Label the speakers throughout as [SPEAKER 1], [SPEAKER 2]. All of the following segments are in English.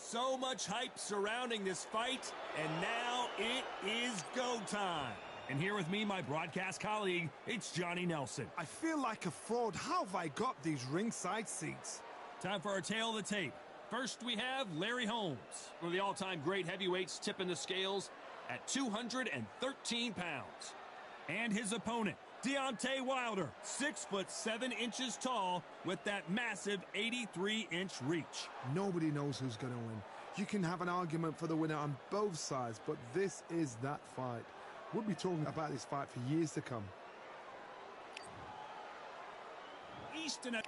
[SPEAKER 1] So much hype surrounding this fight, and now it is go time. And here with me, my broadcast colleague, it's Johnny Nelson.
[SPEAKER 2] I feel like a fraud. How have I got these ringside seats?
[SPEAKER 1] Time for our tail of the tape. First, we have Larry Holmes, one of the all-time great heavyweights, tipping the scales at 213 pounds. And his opponent, Deontay Wilder, 6'7" tall with that massive 83-inch reach.
[SPEAKER 2] Nobody knows who's going to win. You can have an argument for the winner on both sides, but this is that fight. We'll be talking about this fight for years to come.
[SPEAKER 1] Easton,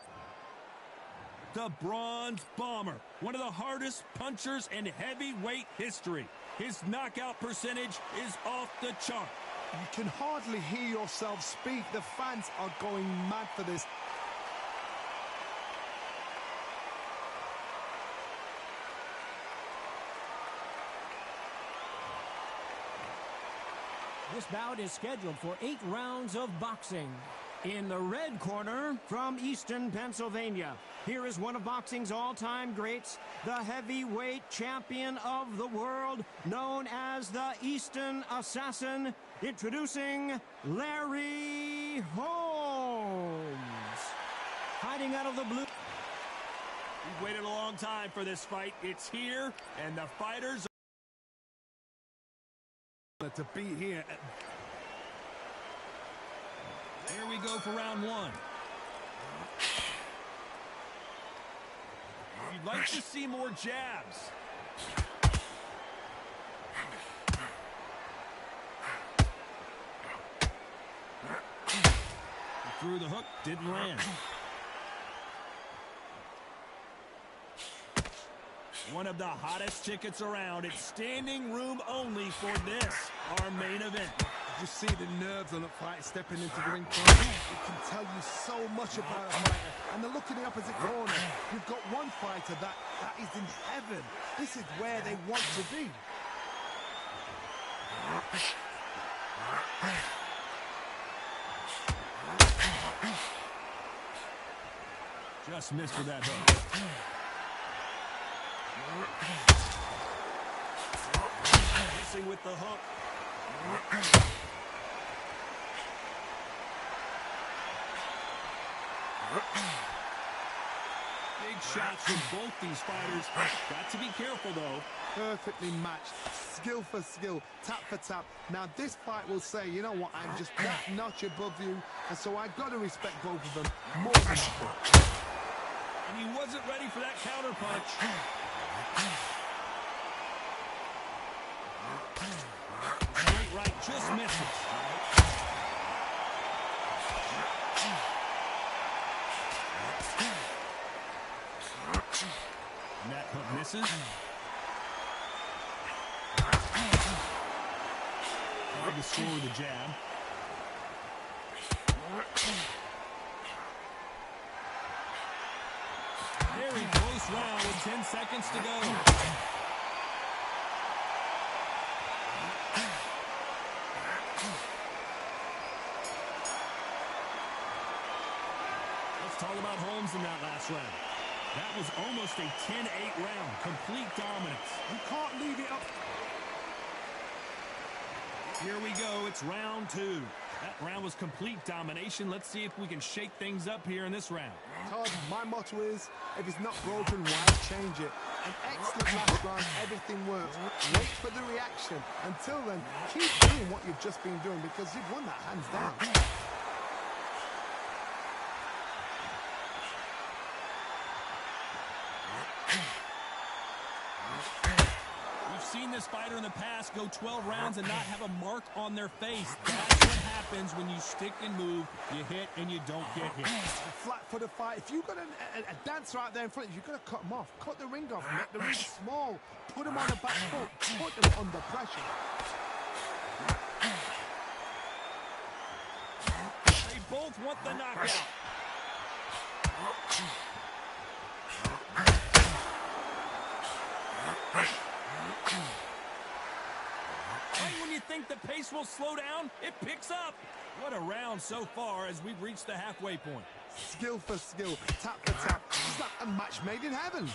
[SPEAKER 1] the Bronze Bomber, one of the hardest punchers in heavyweight history. His knockout percentage is off the chart.
[SPEAKER 2] You can hardly hear yourself speak. The fans are going mad for this.
[SPEAKER 3] This bout is scheduled for 8 rounds of boxing. In the red corner, from Easton, Pennsylvania, here is one of boxing's all-time greats, the heavyweight champion of the world, known as the Easton Assassin, introducing Larry Holmes. Hiding out of the blue.
[SPEAKER 1] We've waited a long time for this fight. It's here, and the fighters
[SPEAKER 2] to beat here.
[SPEAKER 1] Here we go for round one. You'd like to see more jabs. He threw the hook, didn't land. One of the hottest tickets around. It's standing room only for this, our main event.
[SPEAKER 2] You see the nerves on the fight stepping into the ring front. It can tell you so much about a fighter. And the look in the opposite corner. You've got one fighter that is in heaven. This is where they want to be.
[SPEAKER 1] Just missed with that hook. Missing with the hook. Big shots from both these fighters. Got to be careful, though.
[SPEAKER 2] Perfectly matched, skill for skill, tap for tap. Now this fight will say, you know what, I'm just that notch above you, and so I've got to respect both of them more than ever.
[SPEAKER 1] And he wasn't ready for that counter punch. Straight right, just misses. And that hook misses. Hard to score with a jab. Very close round with 10 seconds to go. Let's talk about Holmes in that last round. That was almost a 10-8 round. Complete dominance.
[SPEAKER 2] You can't leave it up.
[SPEAKER 1] Here we go. It's round two. That round was complete domination. Let's see if we can shake things up here in this round.
[SPEAKER 2] Todd, my motto is, if it's not broken, why change it? An excellent last round, everything works. Wait for the reaction. Until then, keep doing what you've just been doing because you've won that hands down.
[SPEAKER 1] Seen this fighter in the past go 12 rounds and not have a mark on their face. That's what happens when you stick and move. You hit and you don't get hit.
[SPEAKER 2] Flat for the fight. If you've got a dancer out there in front of you, you've got to cut him off. Cut the ring off. Make the ring small. Put him on the back foot. Put him under pressure.
[SPEAKER 1] They both want the knockout. Right when you think the pace will slow down, it picks up. What a round so far as we've reached the halfway point.
[SPEAKER 2] Skill for skill, tap for tap. It's like a match made in heaven.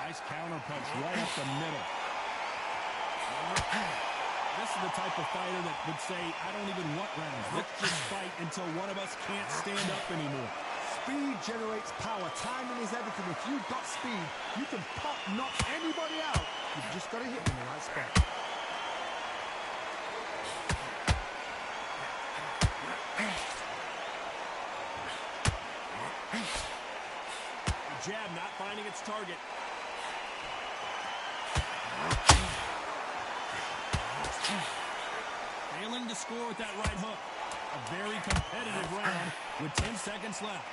[SPEAKER 1] Nice counter punch right up the middle. This is the type of fighter that would say, I don't even want rounds. Let's just fight until one of us can't stand up anymore.
[SPEAKER 2] Speed generates power. Timing is everything. If you've got speed, you can pop knock anybody out. You've just got to hit them in the right spot.
[SPEAKER 1] The jab not finding its target. Failing to score with that right hook. A very competitive round with 10 seconds left.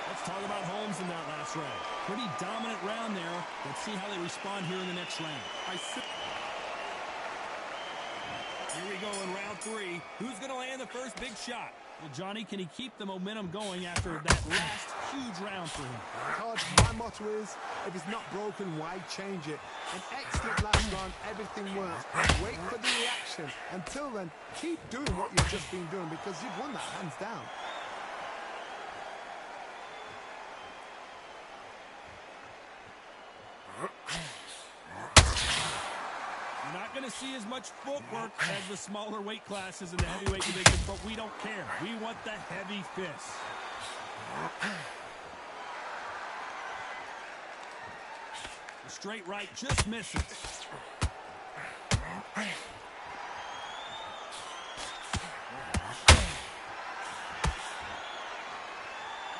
[SPEAKER 1] Let's talk about Holmes in that last round. Pretty dominant round there. Let's see how they respond here in the next round. Here we go in round 3. Who's going to land the first big shot? Well, Johnny, can he keep the momentum going after that last huge round for him?
[SPEAKER 2] Todd, my motto is, if it's not broken, why change it? An excellent last round, everything works. Wait for the reaction. Until then, keep doing what you've just been doing because you've won that hands down.
[SPEAKER 1] You're not going to see as much footwork as the smaller weight classes in the heavyweight division, but we don't care. We want the heavy fists. The straight right just misses.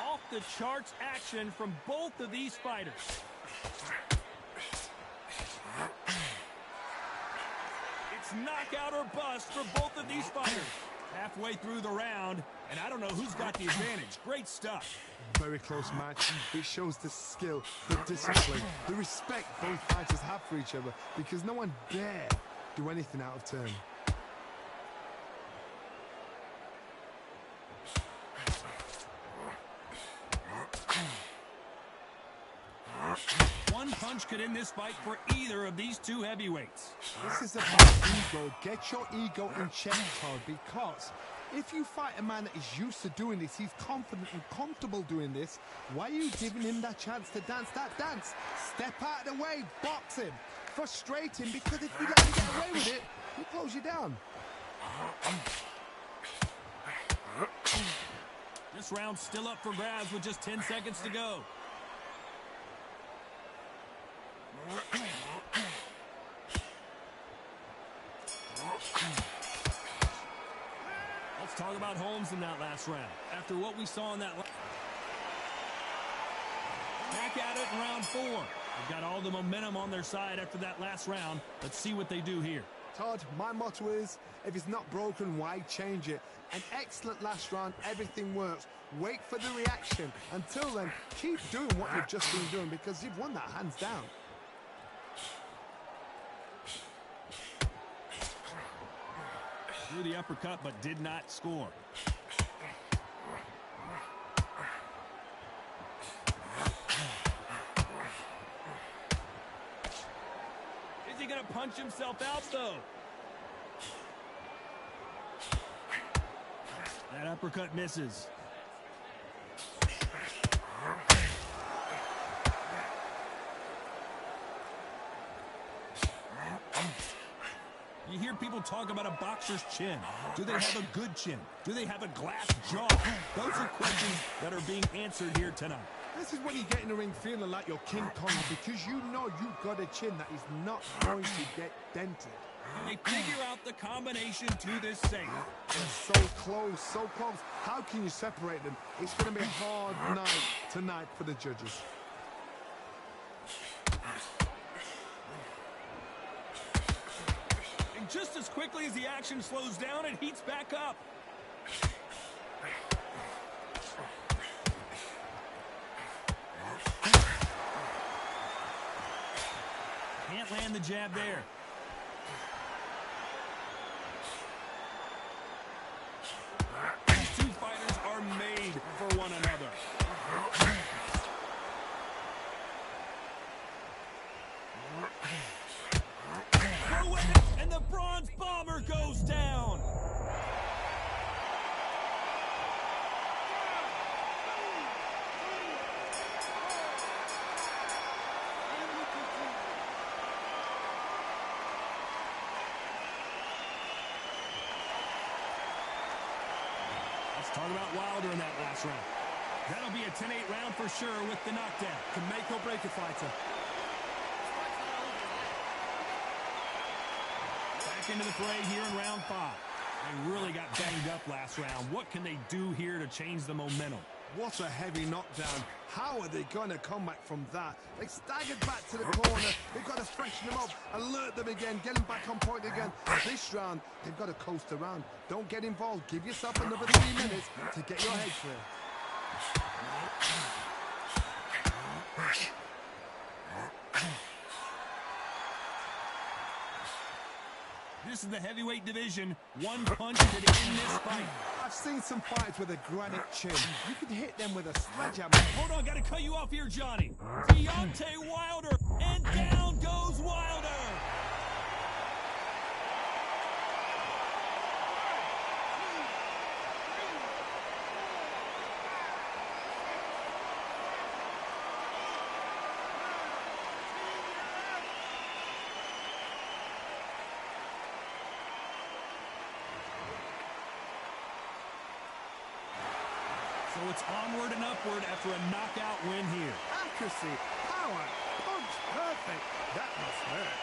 [SPEAKER 1] Off the charts action from both of these fighters. It's knockout or bust for both of these fighters. Halfway through the round, and I don't know who's got the advantage. Great stuff.
[SPEAKER 2] Very close match. It shows the skill, the discipline, the respect both fighters have for each other because no one dare do anything out of turn.
[SPEAKER 1] One punch could end this fight for either of these two heavyweights.
[SPEAKER 2] This is about ego. Get your ego in check, Todd, because if you fight a man that is used to doing this, he's confident and comfortable doing this, why are you giving him that chance to dance that dance? Step out of the way, box him, frustrate him, because if you let him get away with it, he'll close you down.
[SPEAKER 1] This round's still up for grabs with just 10 seconds to go. Let's talk about Holmes in that last round. After what we saw in that back at it in round 4. They've got all the momentum on their side after that last round. Let's see what they do here.
[SPEAKER 2] Todd, my motto is, if it's not broken, why change it? An excellent last round, everything works. Wait for the reaction. Until then, keep doing what you've just been doing because you've won that hands down.
[SPEAKER 1] Threw the uppercut, but did not score. Is he going to punch himself out, though? That uppercut misses. You hear people talk about a boxer's chin. Do they have a good chin? Do they have a glass jaw? Those are questions that are being answered here tonight.
[SPEAKER 2] This is when you get in the ring feeling like you're King Kong because you know you've got a chin that is not going to get dented.
[SPEAKER 1] They figure out the combination to this safe.
[SPEAKER 2] They're so close, so close. How can you separate them? It's going to be a hard night tonight for the judges.
[SPEAKER 1] And just as quickly as the action slows down, it heats back up. Can't land the jab there. These two fighters are made for one another. And the bronze bomber goes down. Let's talk about Wilder in that last round. That'll be a 10-8 round for sure with the knockdown.
[SPEAKER 2] Can make or break a fighter.
[SPEAKER 1] Back into the fray here in round 5. They really got banged up last round. What can they do here to change the momentum?
[SPEAKER 2] What a heavy knockdown. How are they going to come back from that? They staggered back to the corner. They've got to freshen them up, alert them again, get them back on point again. This round, they've got to coast around. Don't get involved. Give yourself another 3 minutes to get your head clear.
[SPEAKER 1] This is the heavyweight division. One punch could end this fight.
[SPEAKER 2] I've seen some fights with a granite chin. You can hit them with a sledgehammer.
[SPEAKER 1] Hold on, gotta cut you off here, Johnny. Deontay Wilder, and down goes Wilder. So it's onward and upward after a knockout win here.
[SPEAKER 2] Accuracy, power, punch, perfect. That must hurt.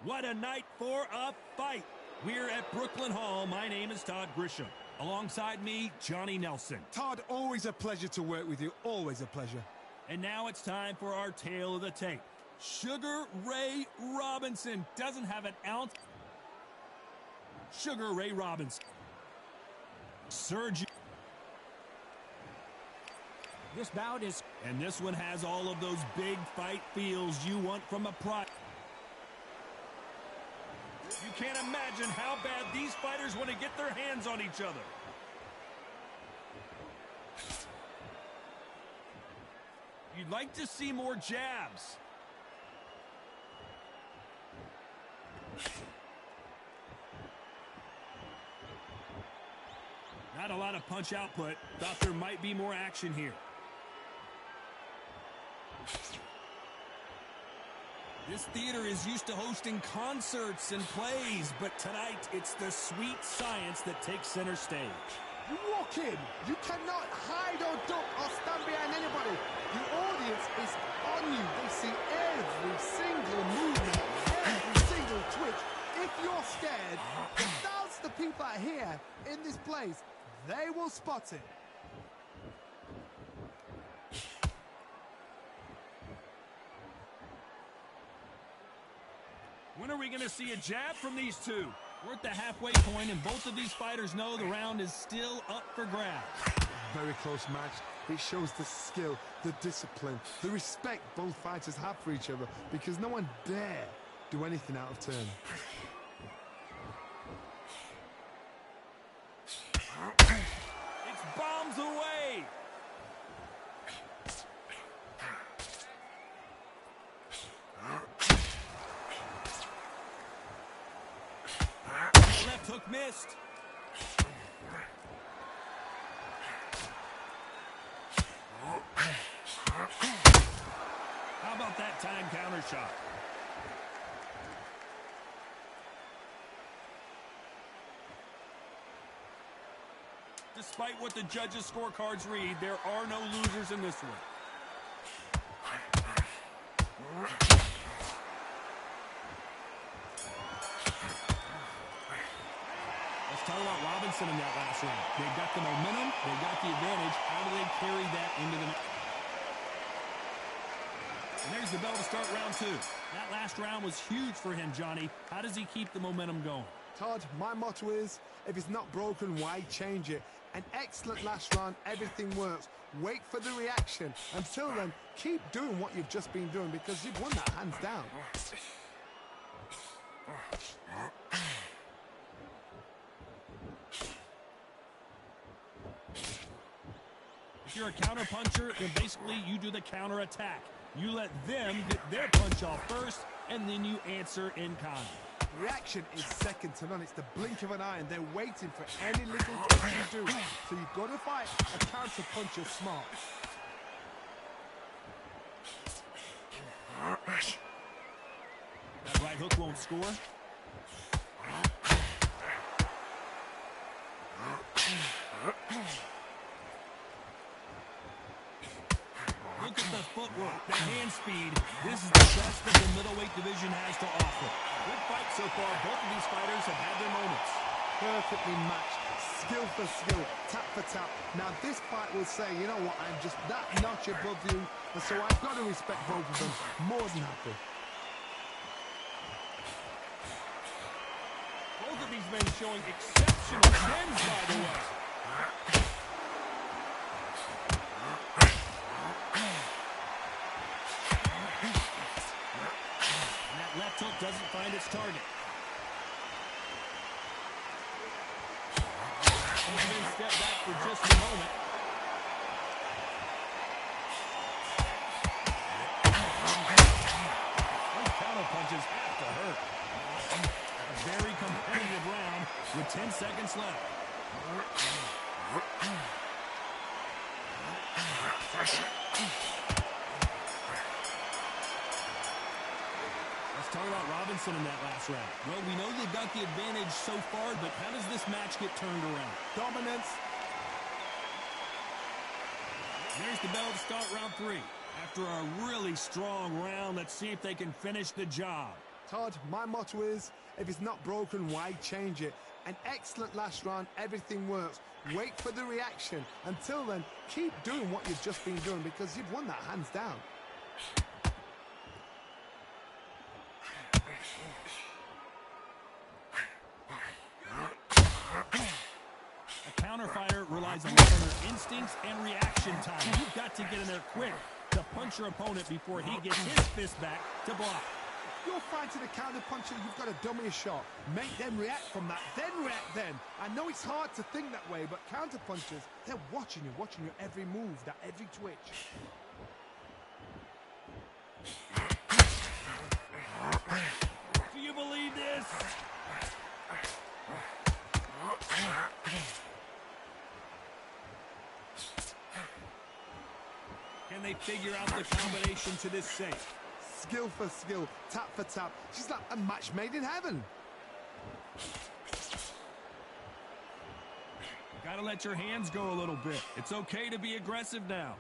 [SPEAKER 1] What a night for a fight. We're at Brooklyn Hall. My name is Todd Grisham. Alongside me, Johnny Nelson.
[SPEAKER 2] Todd, always a pleasure to work with you. Always a pleasure.
[SPEAKER 1] And now it's time for our tale of the tape. Sugar Ray Robinson doesn't have an ounce. Sugar Ray Robinson. Sergio.
[SPEAKER 3] This bout is...
[SPEAKER 1] And this one has all of those big fight feels you want from a pro. You can't imagine how bad these fighters want to get their hands on each other. You'd like to see more jabs. Not a lot of punch output. Thought there might be more action here. This theater is used to hosting concerts and plays, but tonight it's the sweet science that takes center stage.
[SPEAKER 2] You walk in, you cannot hide or duck or stand behind anybody. The audience is on you. They see every single movement, every single twitch. If you're scared, the thousands of people are here in this place, they will spot it.
[SPEAKER 1] When are we going to see a jab from these two? We're at the halfway point, and both of these fighters know the round is still up for grabs.
[SPEAKER 2] Very close match. It shows the skill, the discipline, the respect both fighters have for each other, because no one dare do anything out of turn.
[SPEAKER 1] It's bombs away. Left hook missed. How about that time counter shot? Despite what the judges' scorecards read, there are no losers in this one. Let's talk about Robinson in that last round. They got the momentum, they got the advantage. How do they carry that into the next? And there's the bell to start round two. That last round was huge for him, Johnny. How does he keep the momentum going?
[SPEAKER 2] Todd, my motto is, if it's not broken, why change it? An excellent last round, everything works. Wait for the reaction. Until then, keep doing what you've just been doing, because you've won that hands down.
[SPEAKER 1] If you're a counter puncher, then basically you do the counter attack. You let them get their punch off first, and then you answer in kind.
[SPEAKER 2] Reaction is second to none. It's the blink of an eye, and they're waiting for any little thing you do. So you've got to fight a counter puncher smart.
[SPEAKER 1] That right hook won't score. Look at the footwork, the hand speed. This is the best that the middleweight division has to offer. Good fight so far. Both of these fighters have had their moments.
[SPEAKER 2] Perfectly matched, skill for skill, tap for tap. Now this fight will say, you know what, I'm just that notch above you, and so I've got to respect both of them. More than happy.
[SPEAKER 1] Both of these men showing exceptional trends, by the way. And that left hook doesn't find its target. He's been stepped back for just a moment. Those counter punches have to hurt. A very competitive round with 10 seconds left. Let's talk about Robinson in that last round. Well, we know they've got the advantage so far, but how does this match get turned around?
[SPEAKER 2] Dominance.
[SPEAKER 1] There's the bell to start round three. After a really strong round, let's see if they can finish the job.
[SPEAKER 2] Todd, my motto is, if it's not broken, why change it? An excellent last round, everything works. Wait for the reaction. Until then, keep doing what you've just been doing, because you've won that hands down.
[SPEAKER 1] A counter fighter relies a lot on their instincts and reaction time. You've got to get in there quick to punch your opponent before he gets his fist back to block.
[SPEAKER 2] You're fighting a counter puncher, you've got to dummy a shot. Make them react from that, then react then. I know it's hard to think that way, but counter punchers, they're watching your every move, that every twitch.
[SPEAKER 1] Do you believe this? Can they figure out the combination to this safe?
[SPEAKER 2] skill for skill, tap for tap. She's like a match made in heaven.
[SPEAKER 1] Gotta let your hands go a little bit. It's okay to be aggressive now.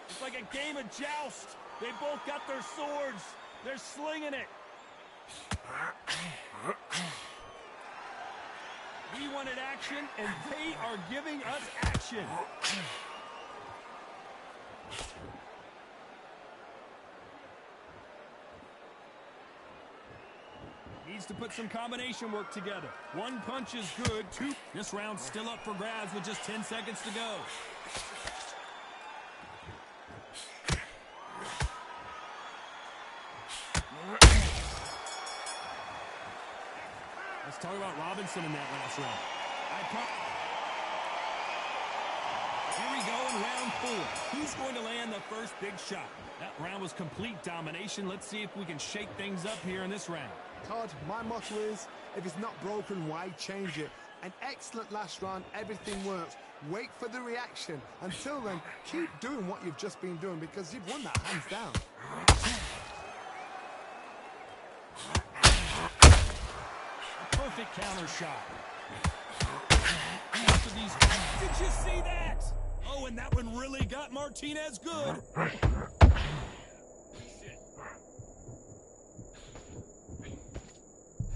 [SPEAKER 1] It's like a game of joust. They both got their swords. They're slinging it. We wanted action, and they are giving us action. Needs to put some combination work together. One punch is good. Two. This round's still up for grabs with just 10 seconds to go. Let's talk about Robinson in that last round. Here we go in round 4. Who's going to land the first big shot? That round was complete domination. Let's see if we can shake things up here in this round.
[SPEAKER 2] Todd, my motto is, if it's not broken, why change it? An excellent last round, everything works. Wait for the reaction. Until then, keep doing what you've just been doing because you've won that hands down.
[SPEAKER 1] Perfect counter shot. After these, did you see that? Oh, and that one really got Martinez good.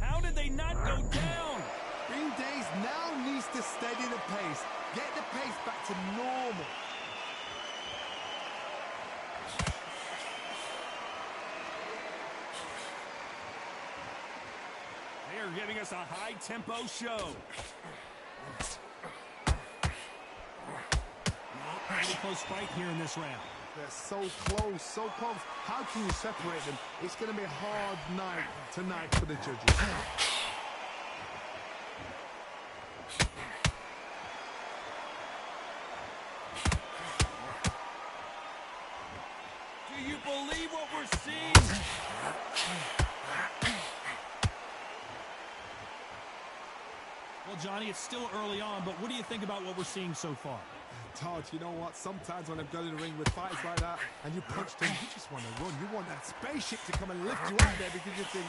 [SPEAKER 1] How did they not go down?
[SPEAKER 2] Green Days now needs to steady the pace. Get the pace back to normal.
[SPEAKER 1] They are giving us a high-tempo show. Pretty close fight here in this round.
[SPEAKER 2] They're so close, so close. How can you separate them? It's going to be a hard night tonight for the judges.
[SPEAKER 1] Do you believe what we're seeing? Well, Johnny, it's still early on, but what do you think about what we're seeing so far?
[SPEAKER 2] Todd, you know what? Sometimes when I've got in the ring with fights like that and you punch them, you just want to run. You want that spaceship to come and lift you out there because you think,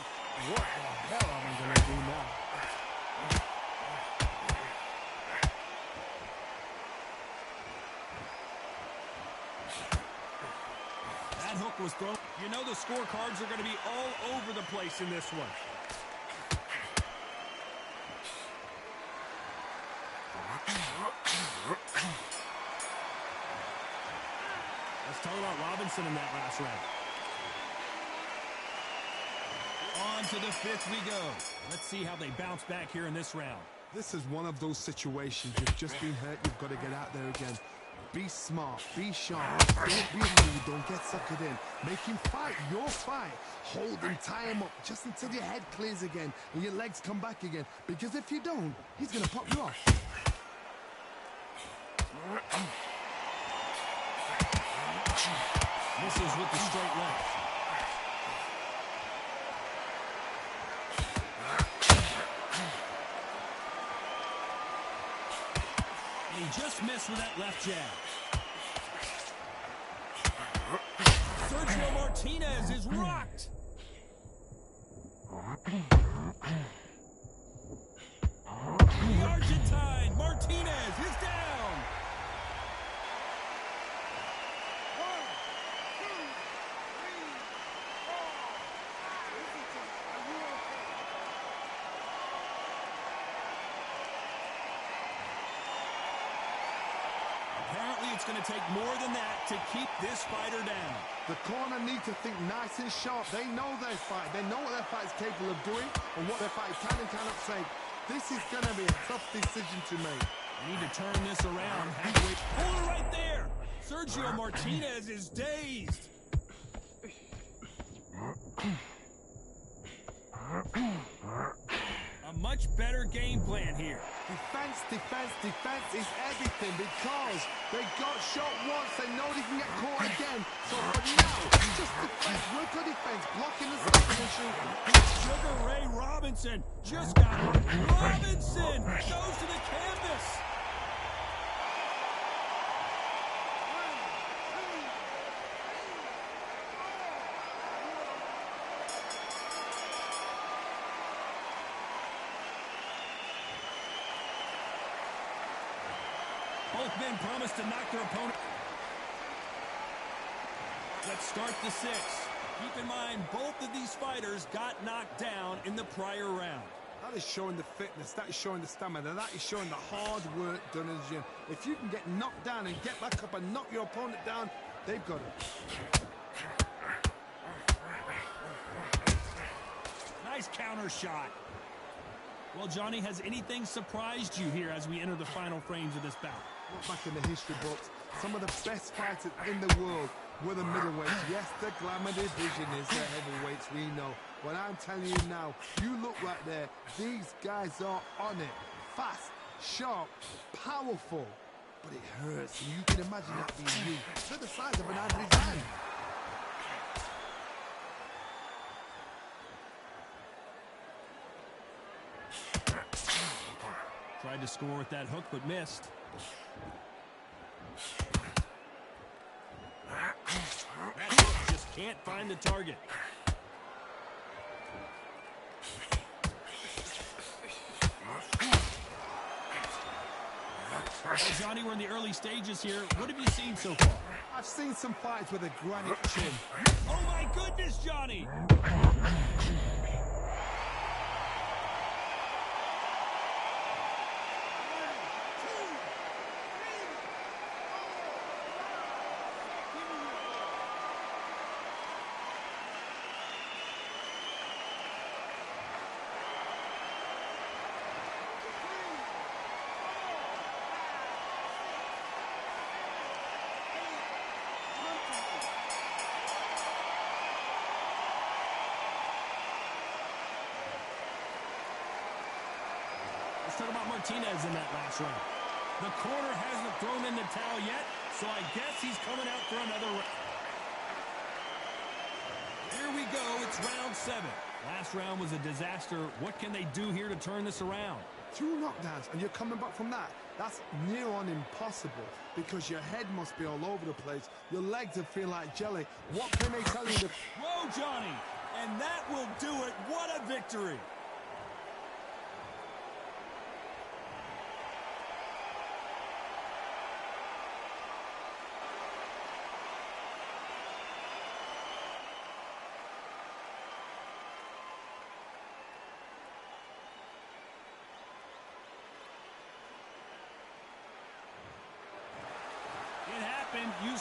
[SPEAKER 2] what the hell am I going to do now?
[SPEAKER 1] That hook was thrown. You know the scorecards are going to be all over the place in this one. Let's talk about Robinson in that last round. On to the 5th we go. Let's see how they bounce back here in this round.
[SPEAKER 2] This is one of those situations. You've just been hurt. You've got to get out there again. Be smart. Be sharp. Don't be a fool. Don't get suckered in. Make him fight your fight. Hold him, tie him up just until your head clears again and your legs come back again. Because if you don't, he's going to pop you off.
[SPEAKER 1] Misses with the straight left. And he just missed with that left jab. Sergio Martinez is rocked. The Argentine Martinez is down.
[SPEAKER 2] 1, 2, 3, 4. Are you okay?
[SPEAKER 1] Apparently it's going to take more than that to keep this fighter down.
[SPEAKER 2] The corner need to think nice and sharp. They know their fight. They know what their fight is capable of doing and what their fight can and cannot take. This is going to be a tough decision to make.
[SPEAKER 1] They need to turn this around. Heavyweight puller right there. Sergio Martinez is dazed. A much much better game plan here.
[SPEAKER 2] Defense, defense, defense is everything because they got shot once. They know they can get caught again. So for now, just defense, work on defense, blocking the second and shooting.
[SPEAKER 1] Sugar Ray Robinson just got hurt. Robinson goes to the canvas. Both men promised to knock their opponent. Let's start the sixth. Keep in mind, both of these fighters got knocked down in the prior round.
[SPEAKER 2] That is showing the fitness, that is showing the stamina, that is showing the hard work done in the gym. If you can get knocked down and get back up and knock your opponent down, they've got it.
[SPEAKER 1] Nice counter shot. Well, Johnny, has anything surprised you here as we enter the final frames of this bout?
[SPEAKER 2] Look back in the history books. Some of the best fighters in the world were the middleweights. Yes, the glamour division is the heavyweights, we know. But I'm telling you now, you look right there, these guys are on it. Fast, sharp, powerful. But it hurts, and you can imagine that being you. They're the size of an average man.
[SPEAKER 1] Tried to score with that hook, but missed. That hook just can't find the target. Well, Johnny, we're in the early stages here. What have you seen so far?
[SPEAKER 2] I've seen some fights with a granite chin.
[SPEAKER 1] Oh, my goodness, Johnny! Let's talk about Martinez in that last round. The corner hasn't thrown in the towel yet, so I guess he's coming out for another round. Here we go. It's round 7. Last round was a disaster. What can they do here to turn this around?
[SPEAKER 2] 2 knockdowns, and you're coming back from that. That's near on impossible because your head must be all over the place. Your legs will feel like jelly. What can they tell you?
[SPEAKER 1] Whoa, Johnny! And that will do it. What a victory! It happened. You